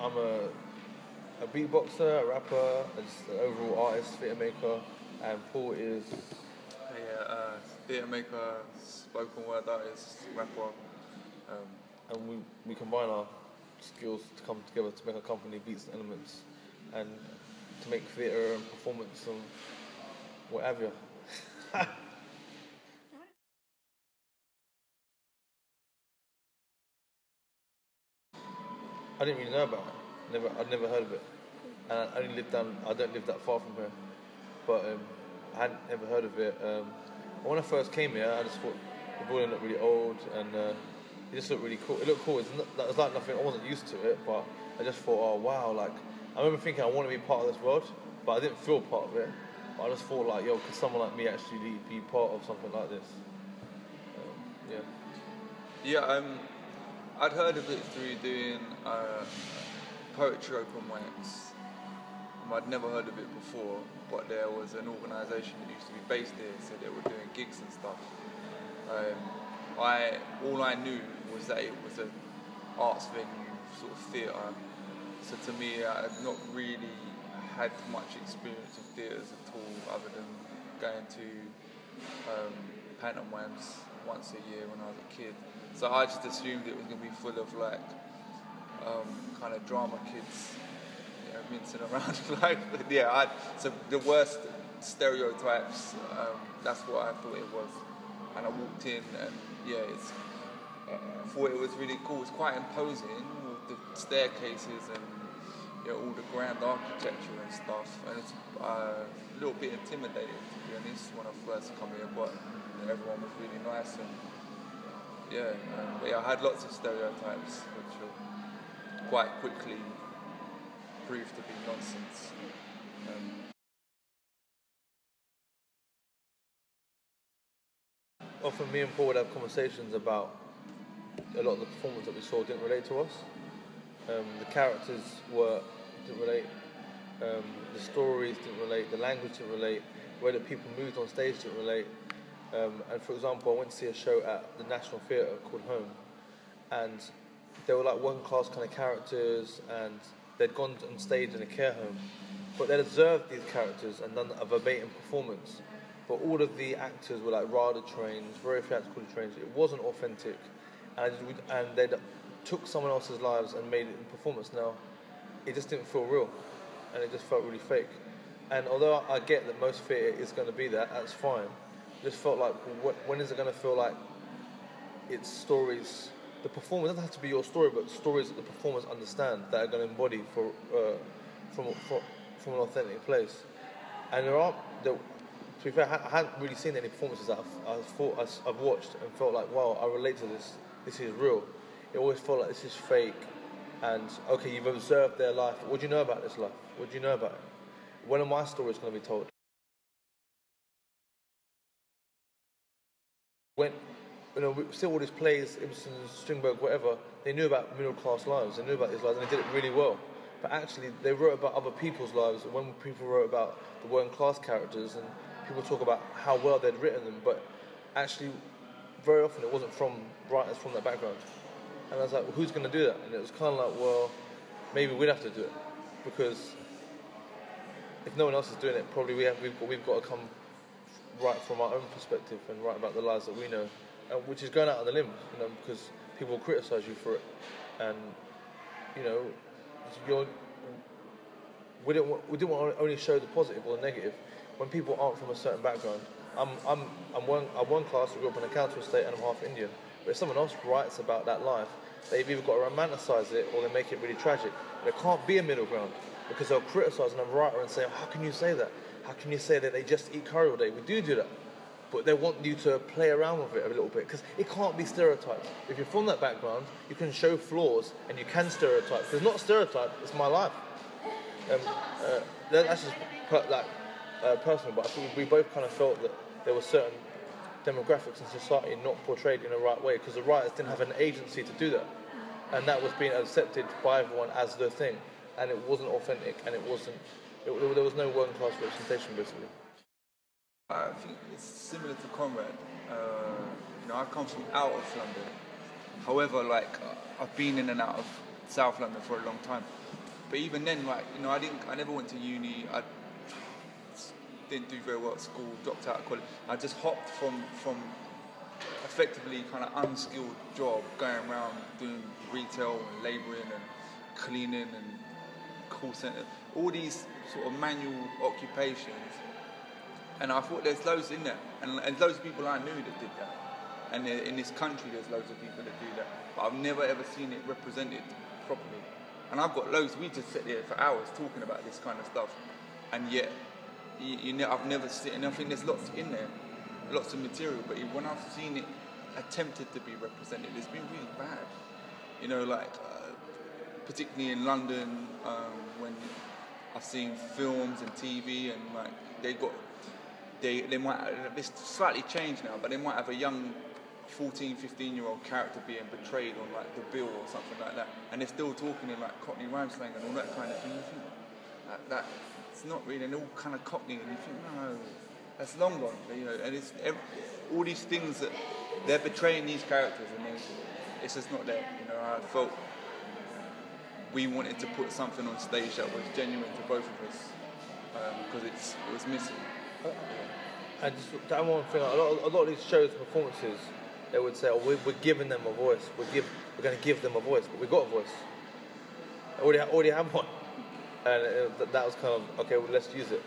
I'm a beatboxer, a rapper, just an overall artist, theatre maker, and Paul is... theatre maker, spoken word artist, rapper. And we combine our skills to come together to make a company, Beats and Elements, and to make theatre and performance and what have you. I didn't really know about it. I'd never heard of it. And I don't live that far from here. But I hadn't ever heard of it. When I first came here, I just thought the building looked really old and it just looked really cool. It looked cool. It was like nothing, I wasn't used to it, but I just thought, oh wow, like, I remember thinking I want to be part of this world, but I didn't feel part of it. But I just thought like, yo, could someone like me actually be part of something like this? I'd heard of it through doing poetry open mics. I'd never heard of it before, but there was an organisation that used to be based there, so they were doing gigs and stuff. All I knew was that it was an arts venue, sort of theatre. So to me, I had not really had much experience of theatres at all, other than going to pantomimes once a year when I was a kid. So I just assumed it was going to be full of like kind of drama kids, you know, mincing around. So the worst stereotypes. That's what I thought it was. And I walked in, and I thought it was really cool. It's quite imposing with the staircases and all the grand architecture and stuff. And it's a little bit intimidating, to be honest, when I first come here. But everyone was really nice and. I had lots of stereotypes which quite quickly proved to be nonsense. Often me and Paul would have conversations about a lot of the performance that we saw didn't relate to us. The characters didn't relate, the stories didn't relate, the language didn't relate, the way that people moved on stage didn't relate. And for example, I went to see a show at the National Theatre called Home, and they were like working class kind of characters, and they'd gone on stage in a care home, but they'd observed these characters and done a verbatim performance. But all of the actors were like RADA trained, very theatrically trained. It wasn't authentic, and they took someone else's lives and made it in performance. Now, it just didn't feel real, and it just felt really fake. And although I get that most theatre is going to be that's fine. Just felt like, when is it going to feel like it's stories? The performance doesn't have to be your story, but stories that the performers understand that are going to embody from an authentic place. And to be fair, I hadn't really seen any performances that I've watched and felt like, wow, I relate to this. This is real. It always felt like this is fake. And okay, you've observed their life. What do you know about this life? What do you know about it? When are my stories going to be told? When we see all these plays, Ibsen, Strindberg, whatever, they knew about middle class lives, they knew about these lives, and they did it really well. But actually, they wrote about other people's lives. And when people wrote about the working class characters, and people talk about how well they'd written them, but actually, very often it wasn't from writers from that background. And I was like, well, who's going to do that? And it was kind of like, well, maybe we'd have to do it, because if no one else is doing it, probably we've got to come right from our own perspective and write about the lives that we know, which is going out on the limb, because people will criticise you for it, and we didn't want to only show the positive or the negative. When people aren't from a certain background, I'm one class who grew up in a council estate and I'm half Indian, but if someone else writes about that life, they've either got to romanticise it or they make it really tragic. There can't be a middle ground, because they'll criticise another writer and say, how can you say that? How can you say that they just eat curry all day? We do that. But they want you to play around with it a little bit, because it can't be stereotyped. If you're from that background, you can show flaws and you can stereotype. It's not a stereotype, it's my life. That's just personal, but I think we both kind of felt that there were certain demographics in society not portrayed in the right way, because the writers didn't have an agency to do that. And that was being accepted by everyone as the thing. And it wasn't authentic, and there was no working class representation, basically. I think it's similar to Conrad. I come from out of London. However, I've been in and out of South London for a long time. But even then, like, you know, I never went to uni. I didn't do very well at school. Dropped out of college. I just hopped from effectively kind of unskilled job, going around doing retail and labouring and cleaning and call centre, all these sort of manual occupations. And I thought there's loads in there, and loads of people I knew that did that. And in this country, there's loads of people that do that. But I've never ever seen it represented properly. And I've got loads. We just sit there for hours talking about this kind of stuff, and yet I've never seen. And I think there's lots in there, lots of material. But when I've seen it attempted to be represented, it's been really bad. You know, like particularly in London, when I've seen films and TV, and like they might, it's slightly changed now, but they might have a young 14, 15-year-old character being betrayed on like the bill or something like that, and they're still talking in like Cockney rhyme slang and all that kind of thing. You think that it's not really, and all kind of Cockney, and you think, no, that's long gone, you know. And it's all these things that they're betraying these characters, and it's just not there. You know, I felt we wanted to put something on stage that was genuine to both of us, because it was missing. And just that one thing, a lot of these shows, performances, they would say, "Oh, we're giving them a voice. We're going to give them a voice, but we got a voice. I already have one." And that was kind of okay. Well, let's use it.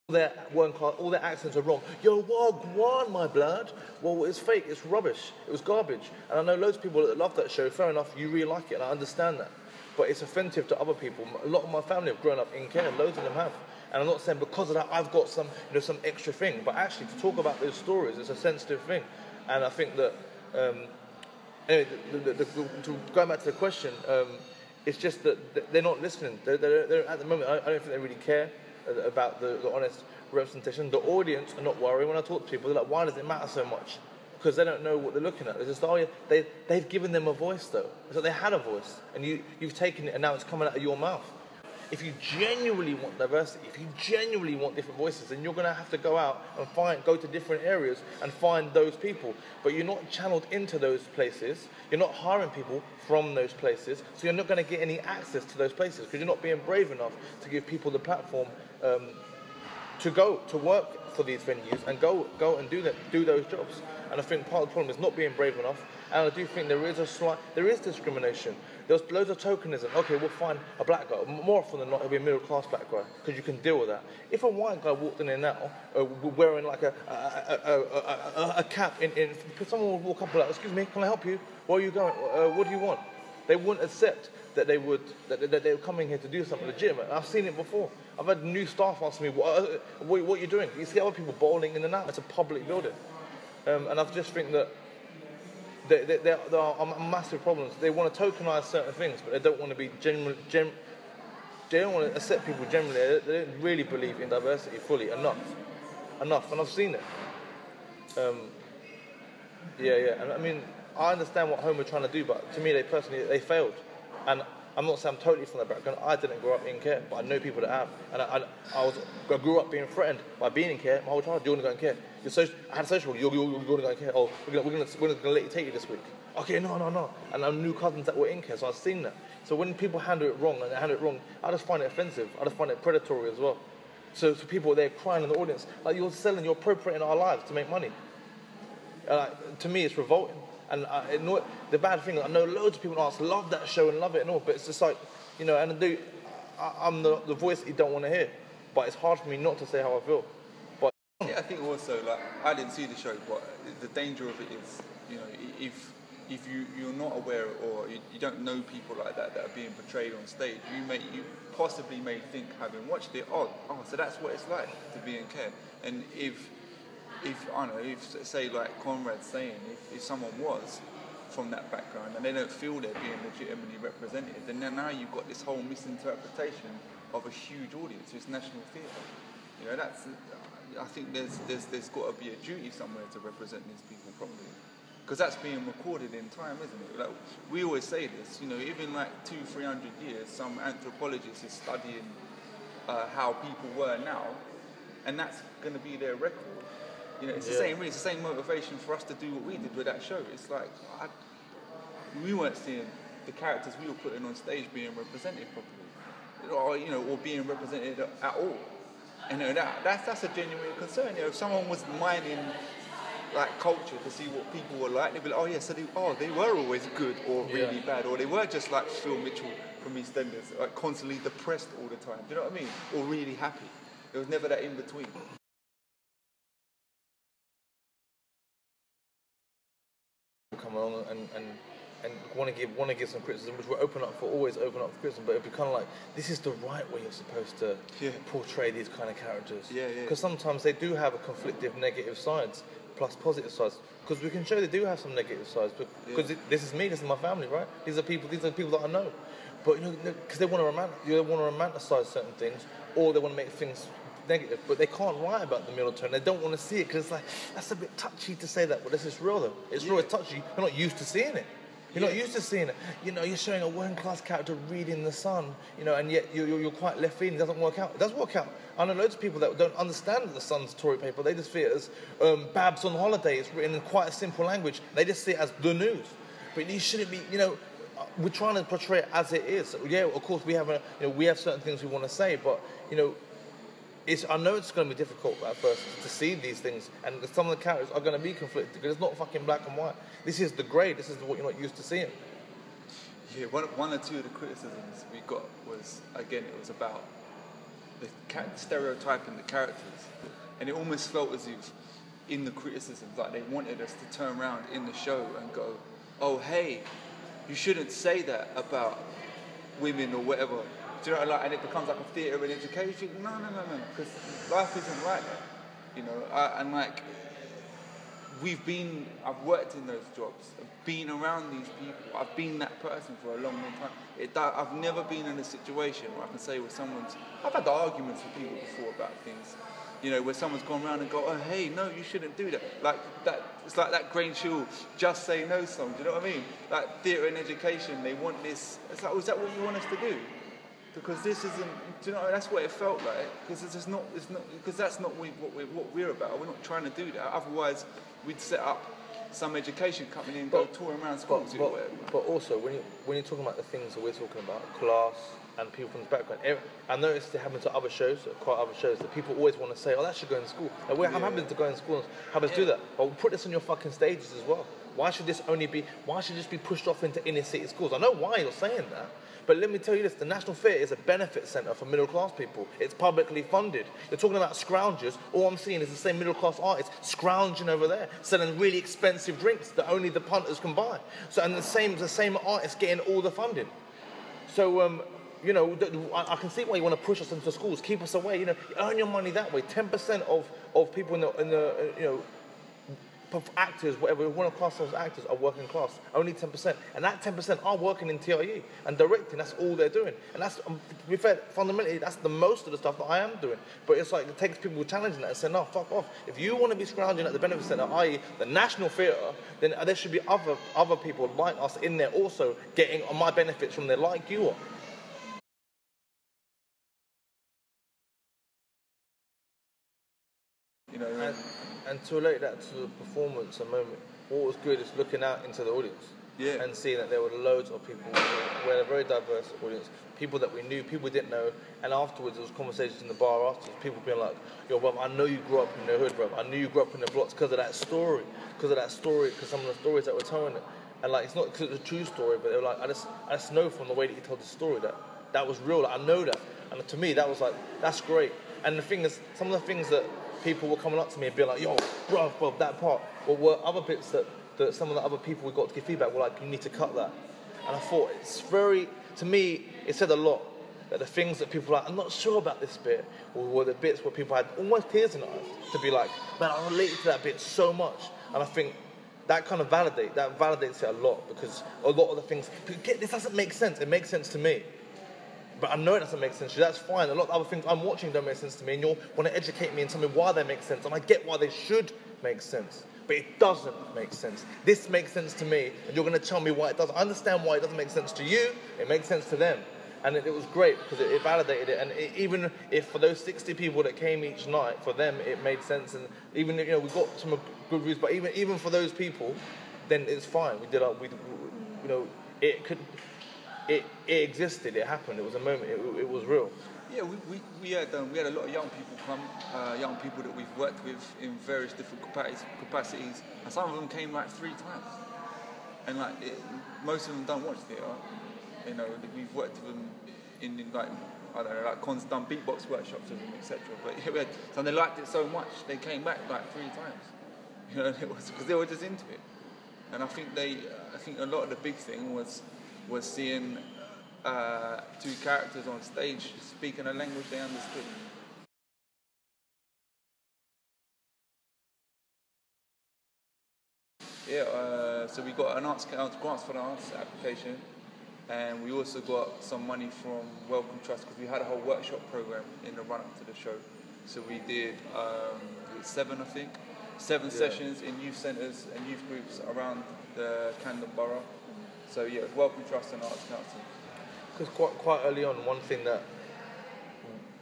All their accents are wrong. Yo, wagwan, my blood. Well, it's fake. It's rubbish. It was garbage. And I know loads of people that love that show. Fair enough. You really like it, and I understand that. But it's offensive to other people. A lot of my family have grown up in care. Loads of them have. And I'm not saying because of that I've got some extra thing. But actually, to talk about those stories, it's a sensitive thing. And I think that anyway, to going back to the question, it's just that they're not listening. They're at the moment, I don't think they really care about the honest representation. The audience are not worried. When I talk to people, they're like, why does it matter so much? Because they don't know what they're looking at. They're just, oh yeah, they've given them a voice though. It's like they had a voice, and you've taken it, and now it's coming out of your mouth. If you genuinely want diversity, if you genuinely want different voices, then you're going to have to go out and go to different areas and find those people. But you're not channeled into those places. You're not hiring people from those places. So you're not going to get any access to those places because you're not being brave enough to give people the platform to go to work for these venues and go and do those jobs. And I think part of the problem is not being brave enough. And I do think there is discrimination. There's loads of tokenism. Okay, we'll find a black guy. More often than not, it'll be a middle-class black guy because you can deal with that. If a white guy walked in there now, wearing like a cap, someone would walk up and be like, "Excuse me, can I help you? Where are you going? What do you want?" They wouldn't accept that they were coming here to do something legitimate. I've seen it before. I've had new staff ask me, "What are you doing?" You see other people bowling in and out. It's a public building, and I just think that. There are massive problems. They want to tokenise certain things, but they don't want to be they don't want to accept people generally. They don't really believe in diversity fully enough, and I've seen it. And I mean, I understand what Home are trying to do, but to me, they failed. And I'm not saying I'm totally from that background. I didn't grow up in care, but I know people that have. And I grew up being threatened by being in care my whole childhood. You're going to go in care. I had a social. You're going to go in care. Oh, we're going to let you take you this week. Okay, no. And I knew cousins that were in care, so I've seen that. So when people handle it wrong, I just find it offensive. I just find it predatory as well. So people, they're crying in the audience, like you're appropriating our lives to make money. To me, it's revolting. And the bad thing, I know loads of people love that show and love it and all, but it's just like, and I'm the voice that you don't want to hear. But it's hard for me not to say how I feel. But yeah, I think also, like, I didn't see the show, but the danger of it is, if you're not aware or you don't know people like that are being portrayed on stage, you possibly may think, having watched it, oh, so that's what it's like to be in care. And if say like Conrad's saying, if someone was from that background and they don't feel they're being legitimately represented, then now you've got this whole misinterpretation of a huge audience. It's national theatre. I think there's got to be a duty somewhere to represent these people properly, because that's being recorded in time, isn't it? Like, we always say this, even like 200-300 years, some anthropologist is studying how people were now, and that's going to be their record. It's the same. Really, it's the same motivation for us to do what we did with that show. It's like we weren't seeing the characters we were putting on stage being represented properly. or being represented at all. And that's a genuine concern. If someone was mining like culture to see what people were like, they'd be like, oh yeah, so they were always good or really bad, or they were just like Phil Mitchell from EastEnders, like constantly depressed all the time. Do you know what I mean? Or really happy. There was never that in between. Come along and want to give some criticism, which we're always open up for criticism, but it'd be kind of like, this is the right way you're supposed to portray these kind of characters. Because sometimes they do have a conflictive negative sides plus positive sides. Because we can show they do have some negative sides. Because this is me, this is my family, right? These are people that I know. But because they want to romanticize certain things, or they want to make things negative, but they can't write about the middle tone. They don't want to see it because it's like, that's a bit touchy to say that, but this is real though. It's real, it's touchy. You're not used to seeing it. You're not used to seeing it. You're showing a working class character reading The Sun, and yet you're quite left field. It doesn't work out. It does work out. I know loads of people that don't understand that The Sun's Tory paper. They just see it as Babs on holiday. It's written in quite a simple language. They just see it as the news. But you shouldn't be, we're trying to portray it as it is. Yeah, of course we have we have certain things we want to say, but I know it's going to be difficult at first to see these things, and some of the characters are going to be conflicted because it's not fucking black and white. This is the grey. This is what you're not used to seeing. Yeah, one or two of the criticisms we got was, again, it was about the stereotyping the characters, and it almost felt as if in the criticisms, like they wanted us to turn around in the show and go, oh hey, you shouldn't say that about women or whatever. Do you know, and it becomes like a theatre and education. No, because life isn't like that. And like, I've worked in those jobs, I've been around these people, I've been that person for a long time. I've never been in a situation where I can say I've had arguments with people before about things, where someone's gone around and go, oh hey, no, you shouldn't do that. Like that, it's like that Grange Hill Just Say No song, do you know what I mean? Like theatre and education, they want this, it's like, is that what you want us to do? Because this isn't, do you know, that's what it felt like. Because because that's not what we're about. We're not trying to do that. Otherwise, we'd set up some education company and go touring around schools. But also, when you're talking about the things that we're talking about, class and people from the background, I noticed it happened to other shows, quite other shows, that people always want to say, oh, that should go in school. Like, I'm happy to go in school and have us do that. But we'll put this on your fucking stages as well. Why should this just be pushed off into inner city schools? I know why you're saying that. But let me tell you this, the National Theatre is a benefit centre for middle class people. It's publicly funded. You're talking about scroungers, all I'm seeing is the same middle class artists scrounging over there, selling really expensive drinks that only the punters can buy. So, and the same artists getting all the funding. So, I can see why you want to push us into schools, keep us away, earn your money that way. 10% of people in the actors, whatever, one of class as actors are working class, only 10%. And that 10% are working in TRE and directing, that's all they're doing. And that's, to be fair, fundamentally, that's the most of the stuff that I am doing. But it's like, it takes people challenging that and saying, no, fuck off. If you want to be scrounging at the benefit centre, i.e. the National Theatre, then there should be other people like us in there also getting my benefits from there, like you are. And to relate that to the performance a moment, what was good is looking out into the audience and seeing that there were loads of people. We had a very diverse audience, people that we knew, people we didn't know, and afterwards there was conversations in the bar afterwards, people being like, yo, bro, I know you grew up in the hood, bro. I knew you grew up in the blocks because of that story, because some of the stories that were telling it. And like, it's not because it's a true story, but they were like, I just know from the way that you told the story that was real, I know that. And to me, that was like, that's great. And the thing is, some of the things that people were coming up to me and being like, yo, bro, that part, or were other bits that some of the other people we got to give feedback were like, you need to cut that. And I thought, to me, it said a lot, that the things that people were like, I'm not sure about this bit, or were the bits where people had almost tears in their eyes, to be like, man, I related to that bit so much. And I think that kind of validates it a lot, because a lot of the things, this doesn't make sense, it makes sense to me. But I know it doesn't make sense to you, that's fine. A lot of other things I'm watching don't make sense to me, and you'll want to educate me and tell me why they make sense, and I get why they should make sense. But it doesn't make sense. This makes sense to me, and you're going to tell me why it doesn't. I understand why it doesn't make sense to you, it makes sense to them. And it was great, because it validated it, and even if for those 60 people that came each night, for them it made sense, and even if, we got some good reviews, but even for those people, then it's fine. We did it could... it existed, it happened, it was a moment, it was real. Yeah, we had a lot of young people come, young people that we've worked with in various different capacities, and some of them came like 3 times, and like most of them don't watch theatre. You know, we've worked with them in like, I don't know, like Con's done beatbox workshops with them, etc. But yeah, so they liked it so much they came back like 3 times. You know, it was because they were just into it, and I think a lot of the big thing was seeing 2 characters on stage speaking a language they understood. Yeah, so we got an grants for the arts application, and we also got some money from Welcome Trust because we had a whole workshop program in the run-up to the show. So we did 7 sessions in youth centres and youth groups around the Camden borough. So yeah, Welcome Trust and Arts Council. Because quite early on, one thing that,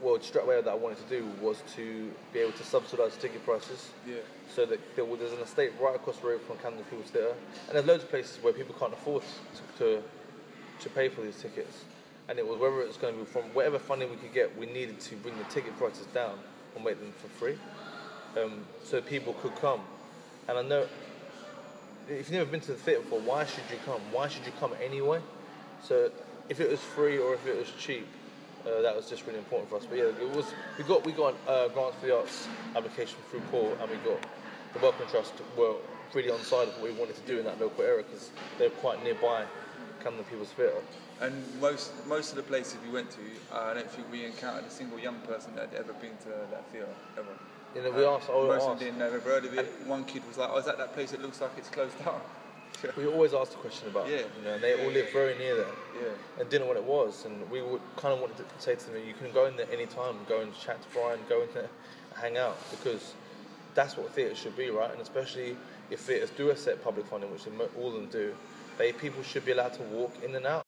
well, straight away that I wanted to do was to be able to subsidise ticket prices. Yeah. So that there's an estate right across the road from Camden People's Theatre, and there's loads of places where people can't afford to pay for these tickets. And it was whether it's going to be from whatever funding we could get, we needed to bring the ticket prices down and make them for free, so people could come. And I know if you've never been to the theatre before, why should you come? Why should you come anyway? So if it was free or if it was cheap, that was just really important for us. But yeah, it was. We got grants for the arts application through Paul, and we got the Welcome Trust were really on side of what we wanted to do in that local area because they're quite nearby Camden People's Theatre. And most of the places we went to, I don't think we encountered a single young person that had ever been to that theatre ever. You know, we asked. Most of them didn't ever heard of it. One kid was like, "Oh, is that place that looks like it's closed down?" We always asked the question about, you know, and they all live very near there, and didn't know what it was, and we would kind of wanted to say to them, you can go in there any time, go and chat to Brian, go in there, hang out, because that's what theatre should be, right? And especially if theatres do accept public funding, which all of them do, people should be allowed to walk in and out.